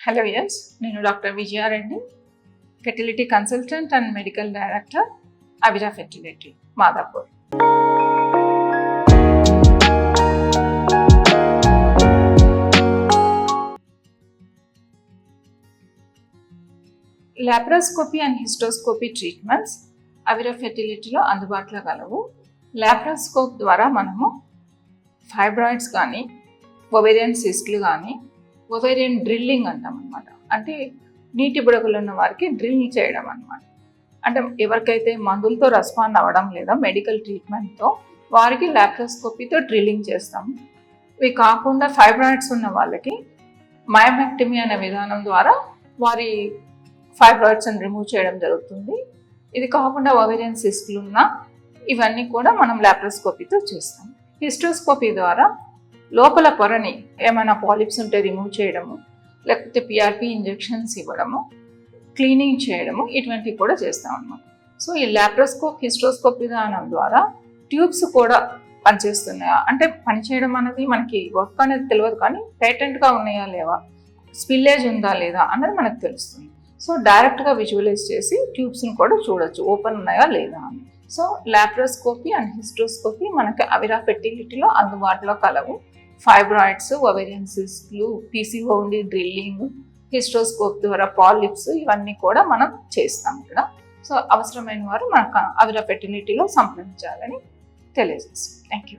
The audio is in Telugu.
హలో యస్, నేను doctor Vijaya Reddy, fertility consultant and medical director, అవిరా fertility, Madhapur. Laparoscopy and hysteroscopy treatments అవిరా ఫెర్టిలిటీలో అందుబాటులో కలవు. లాప్రోస్కోప్ ద్వారా మనము ఫైబ్రాయిడ్స్ కానీ, ఒవేరియన్ సిస్ట్లు కానీ, ఒవేరియన్ డ్రిల్లింగ్ అంటాం అనమాట. అంటే నీటి బుడగలు ఉన్న వారికి డ్రిల్ చేయడం అనమాట. అంటే ఎవరికైతే మందులతో రెస్పాండ్ అవ్వడం లేదా మెడికల్ ట్రీట్మెంట్తో వారికి లాప్రోస్కోపీతో డ్రిల్లింగ్ చేస్తాం. ఇవి కాకుండా ఫైబ్రాయిడ్స్ ఉన్న వాళ్ళకి మయోమెక్టమీ అనే విధానం ద్వారా వారి ఫైబ్రాయిడ్స్ని రిమూవ్ చేయడం జరుగుతుంది. ఇది కాకుండా ఒవేరియన్ సిస్ట్లు ఉన్న ఇవన్నీ కూడా మనం లాప్రోస్కోపీతో చేస్తాం. హిస్టోస్కోపీ ద్వారా లోపల పొరని ఏమైనా పాలిప్స్ ఉంటే రిమూవ్ చేయడము, లేకపోతే పిఆర్పి ఇంజెక్షన్స్ ఇవ్వడము, క్లీనింగ్ చేయడము, ఇటువంటివి కూడా చేస్తాం అన్నమాట. సో ఈ లాప్రోస్కోప్ హిస్టోస్కోప్ విధానం ద్వారా ట్యూబ్స్ కూడా పనిచేస్తున్నాయా అంటే పనిచేయడం అనేది మనకి వర్క్ అనేది తెలియదు, కానీ పేటెంట్గా ఉన్నాయా లేవా, స్పిల్లేజ్ ఉందా లేదా అన్నది మనకు తెలుస్తుంది. సో డైరెక్ట్గా విజువలైజ్ చేసి ట్యూబ్స్ని కూడా చూడొచ్చు ఓపెన్ ఉన్నాయా లేదా అని. సో లాప్రోస్కోపీ అండ్ హిస్టోస్కోపీ మనకి అవిరా ఫెర్టిలిటీలో అందుబాటులో కలవు. ఫైబ్రాయిడ్స్, ఒవేరియన్ సిస్ట్లు, పీసీఓడి డ్రిల్లింగ్, హిస్టోస్కోప్ ద్వారా పాలిప్స్, ఇవన్నీ కూడా మనం చేస్తాం ఇక్కడ. సో అవసరమైన వారు మనకు అవిరా ఫెర్టిలిటీలో సంప్రదించాలని తెలియజేస్తాం. Thank you.